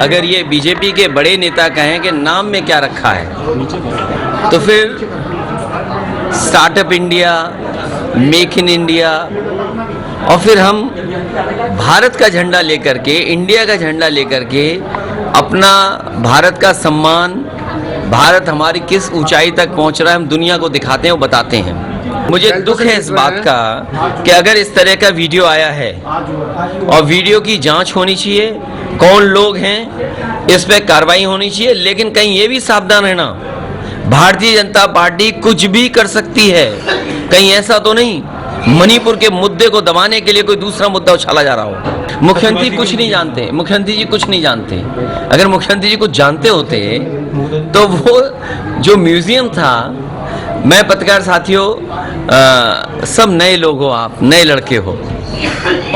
अगर ये बीजेपी के बड़े नेता कहें कि नाम में क्या रखा है, तो फिर startup India, make in India, और फिर हम भारत का झंडा लेकर के, इंडिया का झंडा लेकर के अपना भारत का सम्मान, भारत हमारी किस ऊंचाई तक पहुंच रहा है, हम दुनिया को दिखाते हैं और बताते हैं। मुझे दुख है इस बात का कि अगर इस तरह का वीडियो आया है और वीडियो की जांच होनी चाहिए, कौन लोग हैं, इस पर कार्रवाई होनी चाहिए, लेकिन कहीं ये भी सावधान रहना, भारतीय जनता पार्टी कुछ भी कर सकती है। कहीं ऐसा तो नहीं मणिपुर के मुद्दे को दबाने के लिए कोई दूसरा मुद्दा उछाला जा रहा हो। मुख्यमंत्री कुछ नहीं जानते, मुख्यमंत्री जी कुछ नहीं जानते। अगर मुख्यमंत्री जी कुछ जानते होते तो वो जो म्यूजियम था, मैं पत्रकार साथियों, सब नए लोग हो, आप नए लड़के हो,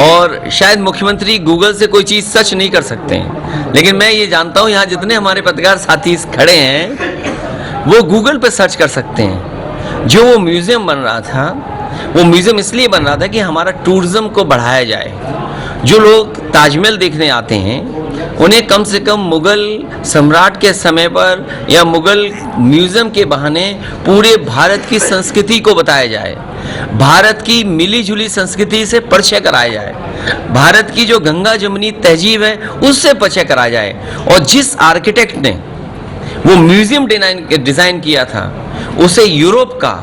और शायद मुख्यमंत्री गूगल से कोई चीज़ सर्च नहीं कर सकते हैं, लेकिन मैं ये जानता हूँ यहाँ जितने हमारे पत्रकार साथी खड़े हैं वो गूगल पे सर्च कर सकते हैं। जो वो म्यूज़ियम बन रहा था, वो म्यूज़ियम इसलिए बन रहा था कि हमारा टूरिज़्म को बढ़ाया जाए। जो लोग ताजमहल देखने आते हैं उन्हें कम से कम मुग़ल सम्राट के समय पर या मुग़ल म्यूज़ियम के बहाने पूरे भारत की संस्कृति को बताया जाए, भारत की मिली जुली संस्कृति से परिचय कराया जाए, भारत की जो गंगा जमुनी तहजीब है उससे परिचय कराया जाए। और जिस आर्किटेक्ट ने वो म्यूज़ियम डिज़ाइन किया था उसे यूरोप का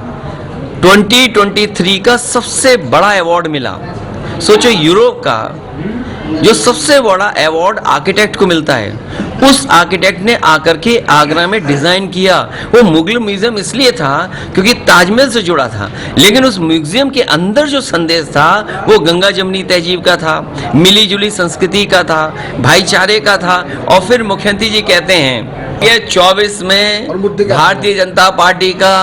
2023 का सबसे बड़ा अवार्ड मिला। सोचो, यूरोप का जो सबसे बड़ा अवार्ड आर्किटेक्ट को मिलता है, उस आर्किटेक्ट ने आकर के आगरा में डिज़ाइन किया। वो मुगल म्यूज़ियम इसलिए था क्योंकि ताजमहल से जुड़ा था, लेकिन उस म्यूज़ियम के अंदर जो संदेश था वो गंगा जमुनी तहजीब का था, मिली जुली संस्कृति का था, भाईचारे का था। और फिर मुख्यमंत्री जी कहते हैं कि 24 में भारतीय जनता पार्टी का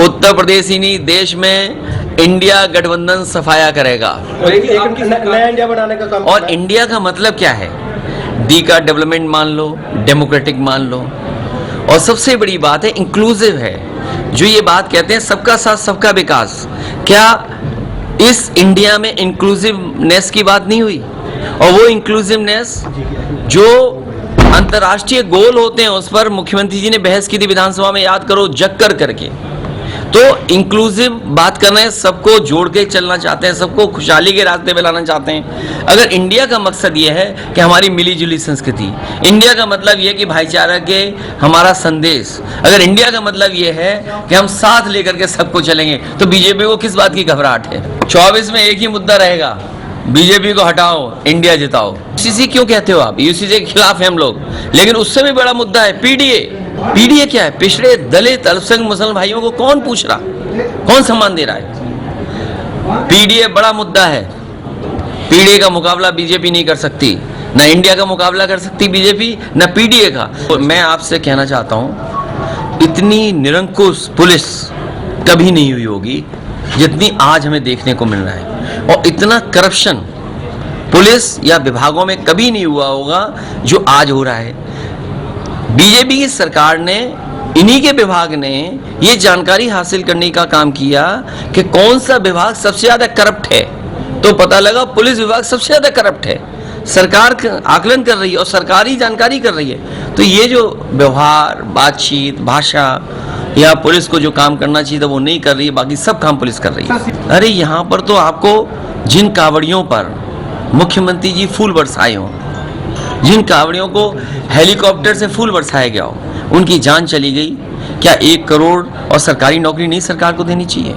उत्तर प्रदेश ही नहीं देश में इंडिया गठबंधन सफाया करेगा। नया इंडिया बनाने का काम। और इंडिया का मतलब क्या है? डी का डेवलपमेंट मान लो, डेमोक्रेटिक मान लो, और सबसे बड़ी बात है इंक्लूसिव है। जो ये बात कहते हैं सबका साथ सबका विकास, क्या इस इंडिया में इंक्लूसिवनेस की बात नहीं हुई? और वो इंक्लूसिवनेस जो अंतर्राष्ट्रीय गोल होते हैं उस पर मुख्यमंत्री जी ने बहस की थी विधानसभा में, याद करो, जक्कर करके। तो इंक्लूसिव बात करना है, सबको जोड़ के चलना चाहते हैं, सबको खुशहाली के रास्ते पे लाना चाहते हैं। अगर इंडिया का मकसद ये है कि हमारी मिली जुली संस्कृति, इंडिया का मतलब ये है कि भाईचारा के हमारा संदेश, अगर इंडिया का मतलब ये है कि हम साथ लेकर के सबको चलेंगे, तो बीजेपी को किस बात की घबराहट है? 24 में एक ही मुद्दा रहेगा, बीजेपी को हटाओ, इंडिया जिताओ। यूसीसी क्यों कहते हो आप? यूसीसी के खिलाफ हैं हम लोग, लेकिन उससे भी बड़ा मुद्दा है पीडीए। पीडीए क्या है? पिछड़े दलित अल्पसंख्यक मुसलमान भाइयों को कौन पूछ रहा, कौन सम्मान दे रहा है? पीडीए बड़ा मुद्दा है। पीडीए का मुकाबला बीजेपी नहीं कर सकती, ना इंडिया का मुकाबला कर सकती बीजेपी, ना पीडीए का। तो मैं आपसे कहना चाहता हूं, इतनी निरंकुश पुलिस कभी नहीं हुई होगी जितनी आज हमें देखने को मिल रहा है, और इतना करप्शन पुलिस या विभागों में कभी नहीं हुआ होगा जो आज हो रहा है। बीजेपी की सरकार ने, इन्हीं के विभाग ने ये जानकारी हासिल करने का काम किया कि कौन सा विभाग सबसे ज्यादा करप्ट है, तो पता लगा पुलिस विभाग सबसे ज्यादा करप्ट है। सरकार आकलन कर रही है और सरकारी जानकारी कर रही है। तो ये जो व्यवहार, बातचीत, भाषा या पुलिस को जो काम करना चाहिए था वो नहीं कर रही है, बाकी सब काम पुलिस कर रही है। अरे यहाँ पर तो आपको जिन कावड़ियों पर मुख्यमंत्री जी फूल बरसाए हों, जिन कावड़ियों को हेलीकॉप्टर से फूल बरसाया गया हो, उनकी जान चली गई, क्या 1 करोड़ और सरकारी नौकरी नहीं सरकार को देनी चाहिए?